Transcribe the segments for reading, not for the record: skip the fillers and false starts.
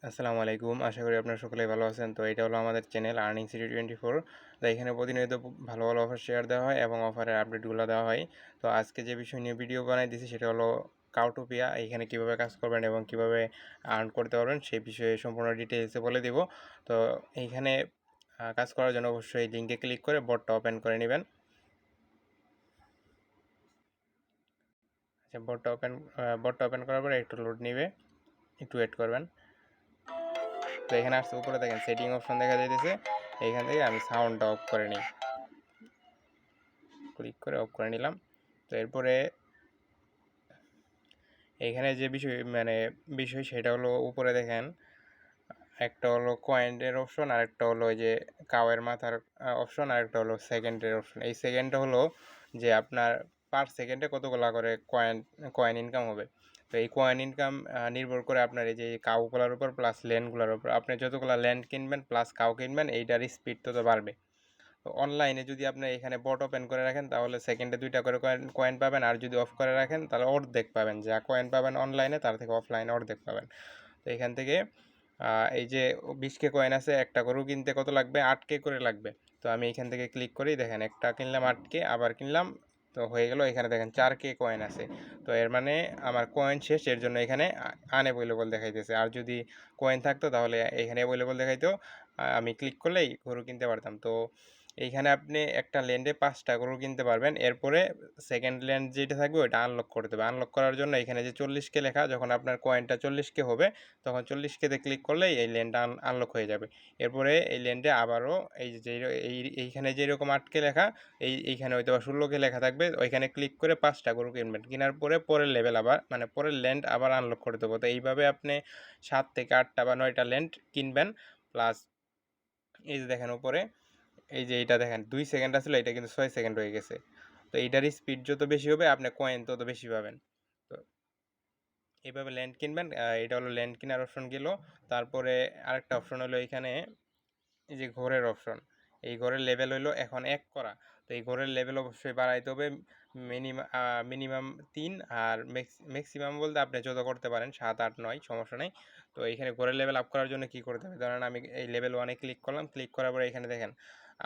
আসসালামু আলাইকুম। আশা করি আপনারা সকলেই ভালো আছেন। তো এটা হলো আমাদের চ্যানেল আর্নিং সিটি 24। তো এখানে প্রতিনিয়ত ভালো, ভালো অফার শেয়ার দেওয়া হয় এবং অফারের আপডেটগুলো দেওয়া হয়। তো আজকে যে বিষয় নিয়ে ভিডিও বানাই দিয়েছি সেটা হলো কাউটোপিয়া। এখানে কিভাবে কাজ করবেন এবং কিভাবে আর্ন করতে পারবেন সেই বিষয়ে সম্পূর্ণ ডিটেইলসে বলে দিব। তো এইখানে কাজ করার জন্য অবশ্যই লিঙ্কে ক্লিক করে বটটা ওপেন করে নেবেন। আচ্ছা, বটটা ওপেন করার পরে একটু লোড নিবে, একটু ওয়েট করবেন। তো এখানে আসছে উপরে দেখেন সেটিং অপশন দেখা যাইতেছে। এইখান থেকে আমি সাউন্ডটা অফ করে নিই, ক্লিক করে অফ করে নিলাম। তো এরপরে এইখানে যে বিষয় সেটা হলো উপরে দেখেন একটা হলো কয়েনের অপশন, আর একটা হলো ওই যে কাউয়ের মাথার অপশন, আর একটা হলো সেকেন্ডের অপশন। এই সেকেন্ডটা হলো যে আপনার পার সেকেন্ডে কতগুলা করে কয়েন ইনকাম হবে। তো এই কয়েন ইনকাম নির্ভর করে আপনার এই যে কাউগুলার উপর প্লাস ল্যান্ডগুলোর উপর। আপনি যতগুলা ল্যান্ড কিনবেন প্লাস কাউ কিনবেন এইটার স্পিড তত বাড়বে। তো অনলাইনে যদি আপনি এখানে বট ওপেন করে রাখেন তাহলে সেকেন্ডে 2টা করে কয়েন পাবেন, আর যদি অফ করে রাখেন তাহলে অর্ধেক পাবেন। যা কয়েন পাবেন অনলাইনে তার থেকে অফলাইনে অর্ধেক পাবেন। তো এখান থেকে এই যে 20K কয়েন আছে, একটা গরু কিনতে কত লাগবে? 8K করে লাগবে। তো আমি এখান থেকে ক্লিক করি, দেখেন একটা কিনলাম 8K, আবার কিনলাম, তো হয়ে গেল। এখানে দেখেন 4K কয়েন আছে। তো এর মানে আমার কয়েন শেষ, এর জন্য এখানে আনঅ্যাভেলেবল দেখাইতেছে। আর যদি কয়েন থাকতো তাহলে এখানে অ্যাভেলেবল দেখাইতো, আমি ক্লিক করলেই গরু কিনতে পারতাম। তো এইখানে আপনি একটা ল্যান্ডে 5টা গরু কিনতে পারবেন। এরপরে সেকেন্ড ল্যান্ড যেটা থাকবে ওইটা আনলক করতে হবে। আনলক করার জন্য এখানে যে 40K লেখা, যখন আপনার কয়েনটা 40K হবে তখন 40K-তে ক্লিক করলেই এই ল্যান্ডটা আনলক হয়ে যাবে। এরপরে এই ল্যান্ডে আবারও এই যে এইখানে যেরকম 8K লেখা, এইখানে হয়তো বা 16K লেখা থাকবে, ওইখানে ক্লিক করে 5টা গরু কিনবেন। কেনার পরে পরের লেভেল আবার মানে পরের ল্যান্ড আবার আনলক করে দেবো। তো এইভাবে আপনি 7 থেকে 8টা বা 9টা ল্যান্ড কিনবেন। প্লাস এই যে দেখেন উপরে এই যে এইটা দেখেন 2 সেকেন্ড আসলে, এটা কিন্তু 6 সেকেন্ড হয়ে গেছে। তো এইটার স্পিড যত বেশি হবে আপনি কয়েন তত বেশি পাবেন। তো এইভাবে ল্যান্ড কিনবেন। এটা হলো ল্যান্ড কেনার অপশন গেল। তারপরে আরেকটা অপশন হলো এখানে এই যে ঘরের অপশন। এই ঘরের লেভেল হইলো এখন 1 করা। তো এই ঘরের লেভেল অবশ্যই বাড়াইতে হবে। মিনিমাম 3, আর ম্যাক্সিমাম বলতে আপনি যত করতে পারেন 7, 8, 9 সমস্যা নেই। তো এইখানে ঘরের লেভেল আপ করার জন্য কি করতে হবে? ধরেন আমি এই লেভেল 1-এ ক্লিক করলাম। ক্লিক করার পরে এখানে দেখেন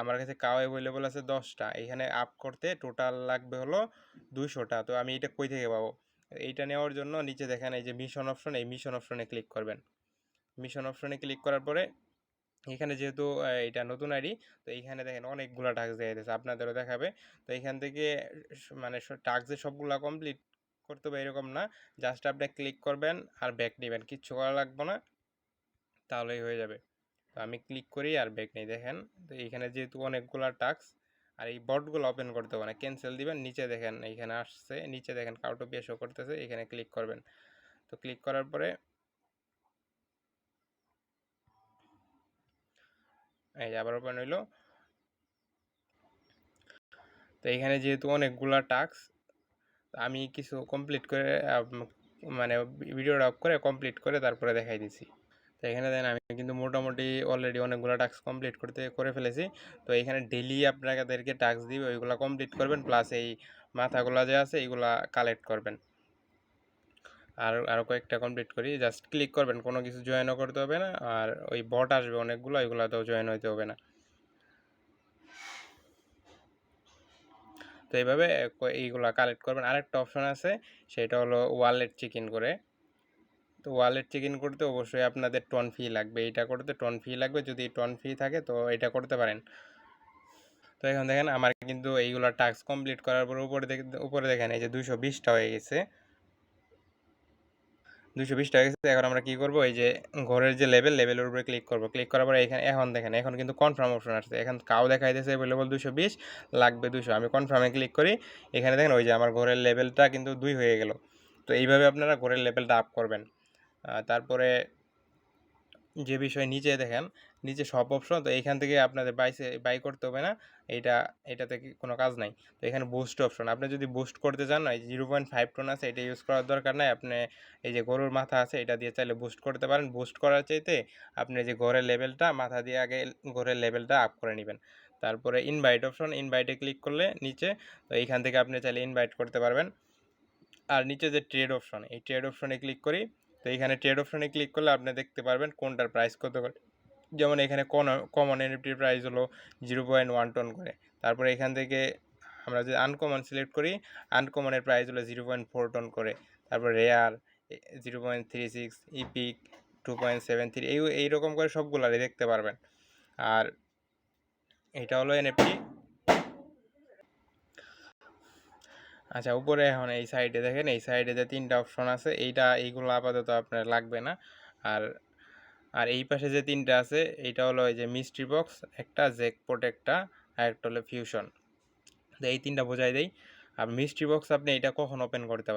আমার কাছে কাও অ্যাভেলেবল আছে 10টা। এখানে আপ করতে টোটাল লাগবে হলো 200টা। তো আমি এটা কই থেকে পাবো? এইটা নেওয়ার জন্য নিচে দেখেন এই যে মিশন অপশন, এই মিশন অপশনে ক্লিক করবেন। মিশন অপশনে ক্লিক করার পরে এখানে যেহেতু এটা নতুন আইডি, তো এইখানে দেখেন অনেকগুলা টাস্ক দেয়া যাইতেছে, আপনাদেরও দেখাবে। তো এখান থেকে মানে টাস্ক যে সবগুলা কমপ্লিট করতে হবে এরকম না। জাস্ট আপনি ক্লিক করবেন আর ব্যাক নিবেন, কিচ্ছু করা লাগবে না, তাহলেই হয়ে যাবে। তো আমি ক্লিক করি আর ব্যাক নেই, দেখেন। তো এইখানে যেহেতু অনেকগুলা টাস্ক, আর এই বটগুলো ওপেন করতে হবে না, ক্যান্সেল দিবেন। নিচে দেখেন এইখানে আসছে, নিচে দেখেন কাউটোপিয়া শো করতেছে, এখানে ক্লিক করবেন। তো ক্লিক করার পরে এই যে আবার ওপেন হইলো। তো এখানে যেহেতু অনেকগুলা টাস্ক, আমি কিছু কমপ্লিট করে মানে ভিডিওটা অফ করে কমপ্লিট করে তারপরে দেখাই দিছি। তো এখানে দেখেন আমি কিন্তু মোটামুটি অলরেডি অনেকগুলো টাস্ক কমপ্লিট করে ফেলেছি। তো এখানে ডেইলি আপনাদেরকে টাস্ক দিবে, ওইগুলো কমপ্লিট করবেন, প্লাস এই মাথাগুলা যে আছে এইগুলা কালেক্ট করবেন। আর আরও কয়েকটা কমপ্লিট করি, জাস্ট ক্লিক করবেন, কোনো কিছু জয়েনও করতে হবে না। আর ওই বট আসবে অনেকগুলো, ওইগুলোতেও জয়েন হইতে হবে না। তো এইভাবে এইগুলা কালেক্ট করবেন। আরেকটা অপশন আছে, সেটা হলো ওয়ালেট চেক ইন করে। তো ওয়ালেট চেক ইন করতে অবশ্যই আপনাদের টোন ফি লাগবে, এইটা করতে টোন ফি লাগবে। যদি টোন ফি থাকে তো এটা করতে পারেন। তো এখন দেখেন আমার কিন্তু এইগুলা টাস্ক কমপ্লিট করার পর উপরে দেখেন এই যে 220টা হয়ে গেছে, 220টা হয়ে গেছে। এখন আমরা কি করব, এই যে ঘরের যে লেভেলের উপরে ক্লিক করব। ক্লিক করার পরে এখানে এখন দেখেন এখন কিন্তু কনফার্ম অপশন আসছে। এখন কাও দেখাই দিয়েছে অ্যাভেলেবল 220, লাগবে 200। আমি কনফার্মে ক্লিক করি। এখানে দেখেন ওই যে আমার ঘরের লেভেলটা কিন্তু 2 হয়ে গেল। তো এইভাবে আপনারা ঘরের লেভেলটা আপ করবেন। তারপরে যে বিষয় নিচে দেখেন, নিচে সব অপশন। তো এইখান থেকে আপনাদের বাই করতে হবে না, এইটা এটাতে কোনো কাজ নাই। তো এখানে বুস্ট অপশন, আপনি যদি বুস্ট করতে চান, এই 0.5 টন আছে, এটা ইউজ করার দরকার নাই। আপনি এই যে গরুর মাথা আছে এটা দিয়ে চাইলে বুস্ট করতে পারেন। বুস্ট করার চাইতে আপনি যে ঘরের লেভেলটা মাথা দিয়ে আগে ঘরের লেভেলটা আপ করে নেবেন। তারপরে ইনভাইট অপশন, ইনভাইটে ক্লিক করলে নিচে, তো এইখান থেকে আপনি চাইলে ইনভাইট করতে পারবেন। আর নিচে যে ট্রেড অপশন, এই ট্রেড অপশনে ক্লিক করি। তো এখানে ট্রেড অপশনে ক্লিক করলে আপনি দেখতে পারবেন কোনটার প্রাইস কত করে। যেমন এখানে কমন এনএফটির প্রাইস হলো 0.1 টন করে। তারপরে এখান থেকে আমরা যদি আনকমন সিলেক্ট করি, আনকমনের প্রাইস হলো 0.4 টন করে। তারপর রেয়ার 0.36, ইপিক 2.73, এইরকম করে সবগুলারই দেখতে পারবেন। আর এটা হলো এনএফটি। আচ্ছা, উপরে এখন এই সাইডে দেখেন, এই সাইডে যে 3টা অপশন আছে, এইগুলো আপাতত আপনার লাগবে না। আর আর এই পাশে যে 3টা আছে, এইটা হলো এই যে মিস্ট্রি বক্স একটা, জ্যাকপট একটা, আর একটা হলো ফিউশন। তো এই 3টা বোঝাই দেই। আর মিস্ট্রি বক্স আপনি এটা কখন ওপেন করতে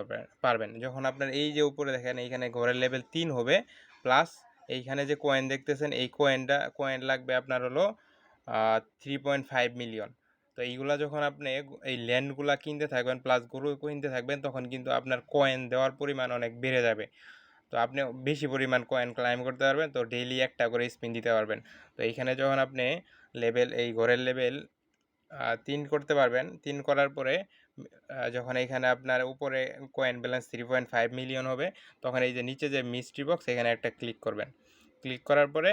পারবেন যখন আপনার এই যে উপরে দেখেন এইখানে ঘরের লেভেল 3 হবে, প্লাস এইখানে যে কয়েন দেখতেছেন এই কয়েন লাগবে আপনার হলো 3.5 মিলিয়ন। তো এইগুলা যখন আপনি এই ল্যান্ডগুলা কিনতে থাকবেন প্লাস গরু কিনতে থাকবেন, তখন কিন্তু আপনার কয়েন দেওয়ার পরিমাণ অনেক বেড়ে যাবে। তো আপনি বেশি পরিমাণ কয়েন ক্লাইম করতে পারবেন, তো ডেইলি একটা করে স্পিন দিতে পারবেন। তো এইখানে যখন আপনি এই ঘরের লেভেল 3 করতে পারবেন, 3 করার পরে যখন এইখানে আপনার উপরে কয়েন ব্যালেন্স 3.5 মিলিয়ন হবে, তখন এই যে নিচে যে মিস্ট্রি বক্স এখানে একটা ক্লিক করবেন। ক্লিক করার পরে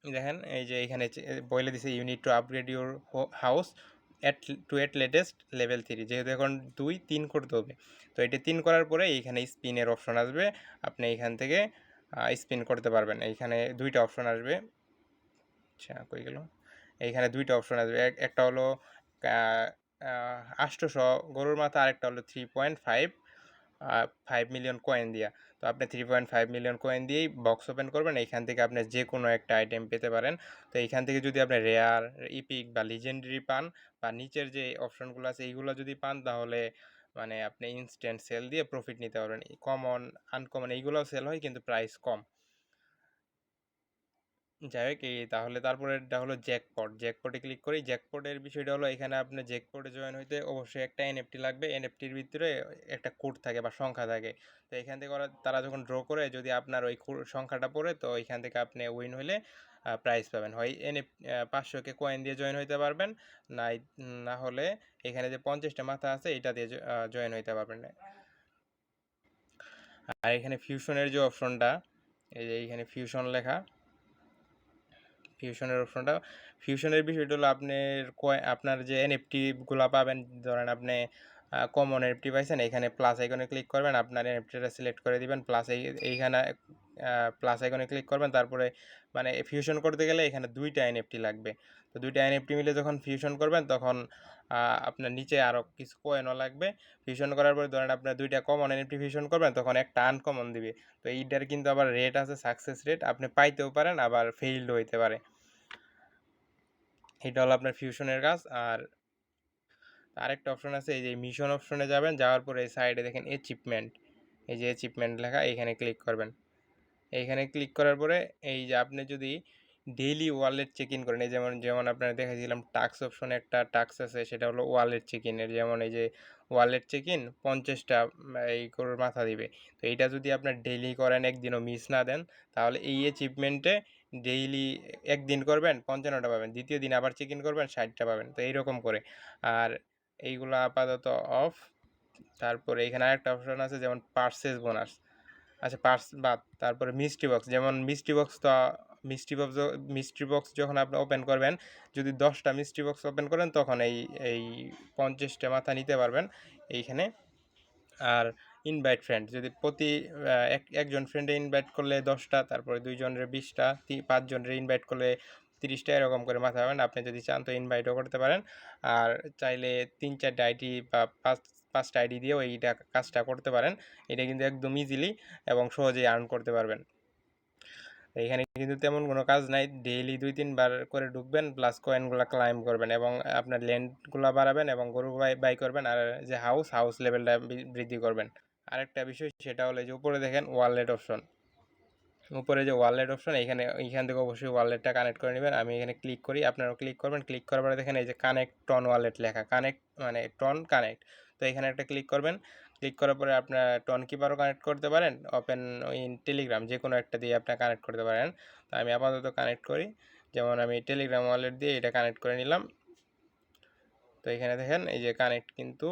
দেখেন এই যে এখানে বলে দিছে you need to upgrade your house at latest level 3, যেহেতু এখন 2-3 করতে হবে। তো এটা 3 করার পরে এইখানে স্পিনের অপশন আসবে, আপনি এইখান থেকে স্পিন করতে পারবেন। এইখানে 2টা অপশন আসবে। আচ্ছা, কই গেল? এইখানে 2টা অপশন আসবে, একটা হলো 800 গরুর মাথা, আরেকটা হলো 3.5 মিলিয়ন কয়েন দিয়া। তো আপনি 3.5 মিলিয়ন কয়েন দিয়েই বক্স ওপেন করবেন, এইখান থেকে আপনি যে কোনো একটা আইটেম পেতে পারেন। তো এইখান থেকে যদি আপনি রেয়ার, ইপিক বা লিজেন্ডারি পান, বা নিচের যে অপশনগুলো আছে এইগুলো যদি পান, তাহলে মানে আপনি ইনস্ট্যান্ট সেল দিয়ে প্রফিট নিতে পারবেন। কমন, আনকমন এইগুলোও সেল হয়, কিন্তু প্রাইস কম। যাই হোক, তাহলে তারপরেরটা হলো জ্যাকপট। জ্যাকপটে ক্লিক করি। জ্যাকপটের বিষয়টা হলো এখানে আপনি জ্যাকপটে জয়েন হইতে অবশ্যই একটা এনএফটি লাগবে। এনএফটির ভিতরে একটা কোড থাকে বা সংখ্যা থাকে। তো এখান থেকে তারা যখন ড্র করে, যদি আপনার ওই সংখ্যাটা পড়ে, তো এখান থেকে আপনি উইন হইলে প্রাইজ পাবেন। হয় 500 কয়েন দিয়ে জয়েন হইতে পারবেন, নাই না হলে এখানে যে 50টা মাথা আছে এটা দিয়ে জয়েন হইতে পারবেন। আর এখানে ফিউশনের যে অপশনটা, এই যে এইখানে ফিউশন লেখা, ফিউশনের বিষয়টা হলো আপনার যে এনএফটিগুলো পাবেন, ধরেন আপনি কমন এনএফটি পাইছেন, এখানে প্লাস আইকনে ক্লিক করবেন, আপনার এনএফটিটা সিলেক্ট করে দিবেন, প্লাস এইখানে প্লাস আইকনে ক্লিক করবেন। তারপরে মানে ফিউশন করতে গেলে এখানে 2টা এনএফটি লাগবে। তো 2টা এনএফটি মিলে যখন ফিউশন করবেন, তখন আপনার নিচে আরও কিছু কয়েনও লাগবে। ফিউশন করার পরে ধরেন আপনার 2টা কমন এনএফটি ফিউশন করবেন, তখন একটা আনকমন দিবে। তো এইটার কিন্তু আবার রেট আছে, সাকসেস রেট, আপনি পাইতেও পারেন আবার ফেইলও হইতে পারে। এটা হলো আপনার ফিউশনের কাজ। আর আরেকটা অপশন আছে, এই যে মিশন অপশনে যাবেন, যাওয়ার পরে এই সাইডে দেখেন অ্যাচিভমেন্ট, এই যে অ্যাচিভমেন্ট লেখা, এখানে ক্লিক করবেন। এইখানে ক্লিক করার পরে এই যে আপনি যদি ডেইলি ওয়ালেট চেক ইন করেন, এই যেমন যেমন আপনারা দেখাইছিলাম টাস্ক অপশনে একটা টাস্ক আছে, সেটা হলো ওয়ালেট চেক ইনের। যেমন এই যে ওয়ালেট চেক ইন 50টা এই গরুর মাথা দিবে। তো এইটা যদি আপনার ডেইলি করেন, একদিনও মিস না দেন, তাহলে এই অ্যাচিভমেন্টে ডেইলি একদিন করবেন 55টা পাবেন, দ্বিতীয় দিন আবার চেক ইন করবেন 60টা পাবেন। তো এইরকম করে। আর এইগুলো আপাতত অফ। তারপরে এখানে আরেকটা অপশন আছে, যেমন পার্সেস বোনাস। আচ্ছা, পার্স বাদ। তারপরে মিস্ট্রি বক্স, যেমন মিস্ট্রি বক্স যখন আপনি ওপেন করবেন, যদি 10টা মিস্ট্রি বক্স ওপেন করেন, তখন এই 50টা মাথা নিতে পারবেন এইখানে। আর ইনভাইট ফ্রেন্ড, যদি প্রতি একজন ফ্রেন্ডে ইনভাইট করলে 10টা, তারপরে 2 জনের 20টা, 5 জনের ইনভাইট করলে 30টা, এরকম করে মাথা পাবেন। আপনি যদি চান তো ইনভাইটও করতে পারেন। আর চাইলে 3-4টা আইডি বা 5টা আইডি দিয়েও এইটা কাজটা করতে পারেন। এটা কিন্তু একদম ইজিলি এবং সহজেই আর্ন করতে পারবেন। এইখানে কিন্তু তেমন কোনো কাজ নাই, ডেইলি 2-3 বার করে ঢুকবেন, প্লাস কয়েনগুলো ক্লাইম করবেন এবং আপনার ল্যান্ডগুলো বাড়াবেন এবং গরু বাই করবেন, আর যে হাউস লেভেলটা বৃদ্ধি করবেন। আরেকটা বিষয়, সেটা হলো যে উপরে দেখেন ওয়ালেট অপশন, উপরে যে ওয়ালেট অপশন, এইখান থেকে অবশ্যই ওয়ালেটটা কানেক্ট করে নেবেন। আমি এখানে ক্লিক করি, আপনারাও ক্লিক করবেন। ক্লিক করার পরে দেখেন এই যে কানেক্ট টন ওয়ালেট লেখা, কানেক্ট মানে টন কানেক্ট। তো এখানে একটা ক্লিক করবেন। ক্লিক করার পরে আপনার টন কিপারও কানেক্ট করতে পারেন, ওপেন ইন টেলিগ্রাম, যে কোনো একটা দিয়ে আপনি কানেক্ট করতে পারেন। তো আমি আপাতত কানেক্ট করি, যেমন আমি টেলিগ্রাম ওয়ালেট দিয়ে এটা কানেক্ট করে নিলাম। তো এখানে দেখেন এই যে কানেক্ট কিন্তু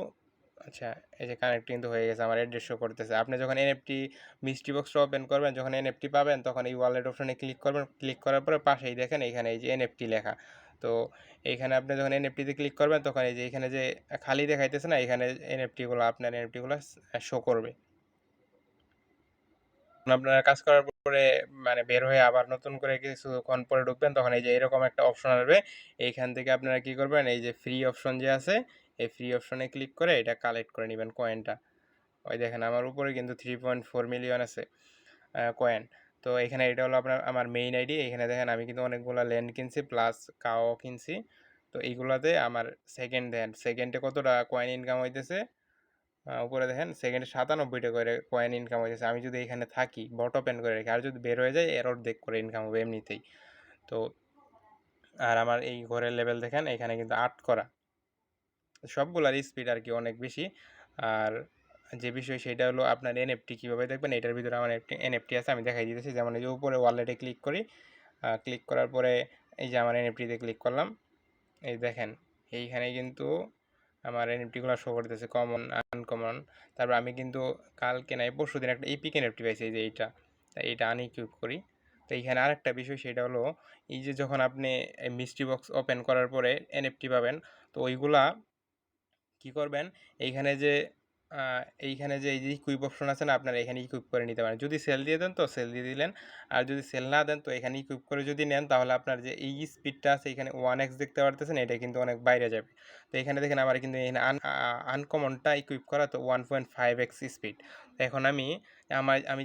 আচ্ছা, এই যে কানেক্ট কিন্তু হয়ে গেছে, আমার অ্যাড্রেস শো করতেছে। আপনি যখন এনএফটি মিস্ট্রি বক্সটা ওপেন করবেন, যখন এনএফটি পাবেন তখন এই ওয়ালেট অপশনে ক্লিক করবেন। ক্লিক করার পরে পাশেই দেখেন এইখানে এই যে এনএফটি লেখা। তো এইখানে আপনি যখন এনএফটিতে ক্লিক করবেন তখন এই যে এখানে যে খালি দেখাইতেছে না, এখানে এনএফটিগুলো আপনার এনএফটিগুলো শো করবে। আপনার কাজ করার পরে মানে বের হয়ে আবার নতুন করে কিছুক্ষণ পরে ঢুকবেন, তখন এই যে এরকম একটা অপশন আসবে। এইখান থেকে আপনারা কি করবেন, এই যে ফ্রি অপশন যে আছে, এই ফ্রি অপশনে ক্লিক করে এটা কালেক্ট করে নেবেন কয়েনটা। ওই দেখেন আমার উপরে কিন্তু 3.4 মিলিয়ন আছে কয়েন। তো এখানে এটা হলো আপনার আমার মেইন আইডি। এখানে দেখেন আমি কিন্তু অনেকগুলো ল্যান্ড কিনছি প্লাস কাও কিনছি। তো এইগুলাতে আমার সেকেন্ড দেন সেকেন্ডে কতটা কয়েন ইনকাম হইতেছে, উপরে দেখেন সেকেন্ডে 97টা করে কয়েন ইনকাম হইতেছে। আমি যদি এখানে থাকি বট ওপেন করে রেখে আর যদি বের হয়ে যায় এরর দেখ করে ইনকাম হবে এমনিতেই। তো আর আমার এই ঘরের লেভেল দেখেন এখানে কিন্তু 8 করা, সবগুলার স্পিড আর কি অনেক বেশি। আর যে বিষয় সেটা হলো আপনার এনএফটি কীভাবে দেখবেন, এটার ভিতরে আমার একটি এনএফটি আছে, আমি দেখাই দিতেছি। যেমন এই যে উপরে ওয়ালেটে ক্লিক করি, ক্লিক করার পরে এই যে আমার এনএফটিতে ক্লিক করলাম, এই দেখেন এইখানে কিন্তু আমার এনএফটিগুলো শো করতেছে কমন আনকমন। তারপর আমি কিন্তু কালকে নাই পরশু দিন একটা ইপিক এনএফটি পাইছি, এই যে এইটা, তাই এইটা আনইকুইপ করি। তো এইখানে আরেকটা বিষয় সেটা হলো এই যে যখন আপনি মিস্ট্রি বক্স ওপেন করার পরে এনএফটি পাবেন, তো ওইগুলা কি করবেন, এইখানে যে এইখানে যে এই যে ইকুইপ অপশন আছে না, আপনারা এখানে ইকুইপ করে নিতে পারেন। যদি সেল দিয়ে দেন তো সেল দিয়ে দিলেন, আর যদি সেল না দেন তো এখানে ইকুইপ করে যদি নেন তাহলে আপনার যে এই স্পিডটা আছে এখানে 1x দেখতে পারতেছেন, এটা কিন্তু অনেক বাইরে যাবে। তো এখানে দেখেন আমার কিন্তু এখানে আনকমনটা ইকুইপ করা তো 1.5x স্পিড। এখন আমি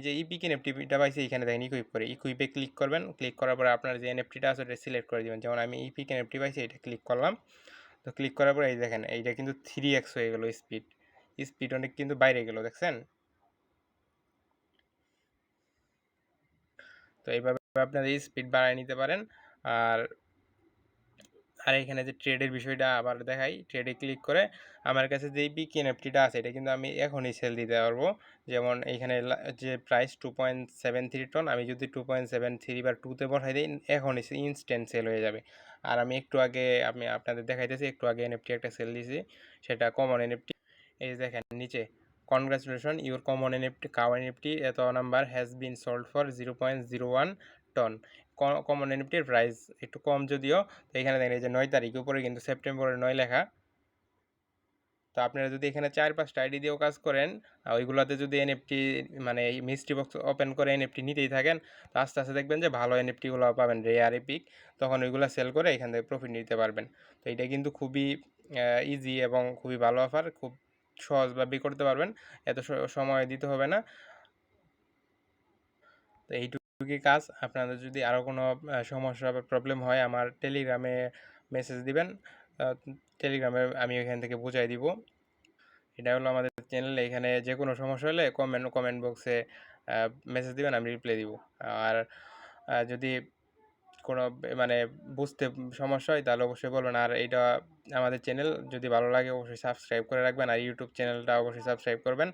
যে ইপিক এনএফটিটা পাইছি এখানে দেখেন ইকুইপ করে, ইকুইপে ক্লিক করবেন। ক্লিক করার পরে আপনার যে এনএফটিটা আছে ওটা সিলেক্ট করে দেবেন। যেমন আমি ইপিক এনএফটি পাইছি, এটা ক্লিক করলাম। তো ক্লিক করার পরে এই দেখেন এইটা কিন্তু 3x হয়ে গেল স্পিড। স্পিড অনেক কিন্তু বাইরে গেল, দেখছেন? তো এইভাবে আপনারা স্পিড বাড়ায় নিতে পারেন। আর আর এখানে যে ট্রেডের বিষয়টা আবার দেখাই, ট্রেডে ক্লিক করে আমার কাছে যে পিক এনএফটিটা আছে এটা কিন্তু আমি এখনই সেল দিতে পারবো। যেমন এইখানে যে প্রাইস 2.73 টন, আমি যদি 2.73 বা 2তে বসাই দিই এখনই ইনস্ট্যান্ট সেল হয়ে যাবে। আর আমি একটু আগে আমি আপনাদের দেখাইতেছি, একটু আগে এনএফটি একটা সেল দিয়েছি, সেটা কমন এনএফটি। এই যে দেখেন নিচে, কনগ্রাচুলেশন ইউর কমন এনএফটি কাও এনএফটি এত number has been sold for 0.01 ton. Common এনএফটির প্রাইস একটু কম যদিও। তো এখানে দেখেন এই যে 9 তারিখ, উপরে কিন্তু সেপ্টেম্বরের 9 লেখা। তো আপনারা যদি এখানে 4-5টা আইডি দিয়েও কাজ করেন, ওইগুলোতে যদি এনএফটি মানে এই মিস্ট্রি বক্স ওপেন করে এনএফটি নিতেই থাকেন, তো আস্তে আস্তে দেখবেন যে ভালো এনএফটিগুলো পাবেন রেয়ার এপিক, তখন ওইগুলো সেল করে এখান থেকে প্রফিট নিতে পারবেন। তো এটা কিন্তু খুবই ইজি এবং খুবই ভালো অফার, খুব সহজভাবেই করতে পারবেন, এত সময় দিতে হবে না। তো এইটুকুই কাজ। আপনাদের যদি আরও কোনো সমস্যা বা প্রবলেম হয় আমার টেলিগ্রামে মেসেজ দিবেন, টেলিগ্রামে আমি ওইখান থেকে বুঝাই দিব। এটা হলো আমাদের চ্যানেল। এখানে যে কোনো সমস্যা হলে কমেন্ট বক্সে মেসেজ দিবেন, আমি রিপ্লাই দিব। আর যদি কোনো মানে বুঝতে সমস্যা হয় তাহলে অবশ্যই বলবেন। আর এইটা আমাদের চ্যানেল যদি ভালো লাগে অবশ্যই সাবস্ক্রাইব করে রাখবেন, আর ইউটিউব চ্যানেলটা অবশ্যই সাবস্ক্রাইব করবেন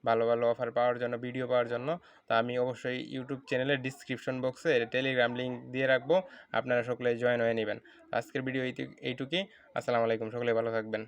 ভালো ভালো অফার পাওয়ার জন্য, ভিডিও পাওয়ার জন্য। তো আমি অবশ্যই ইউটিউব চ্যানেলের ডিসক্রিপশন বক্সে টেলিগ্রাম লিঙ্ক দিয়ে রাখবো, আপনারা সকলে জয়েন হয়ে নেবেন। আজকের ভিডিও এইটুকুই। আসসালামু আলাইকুম, সকলে ভালো থাকবেন।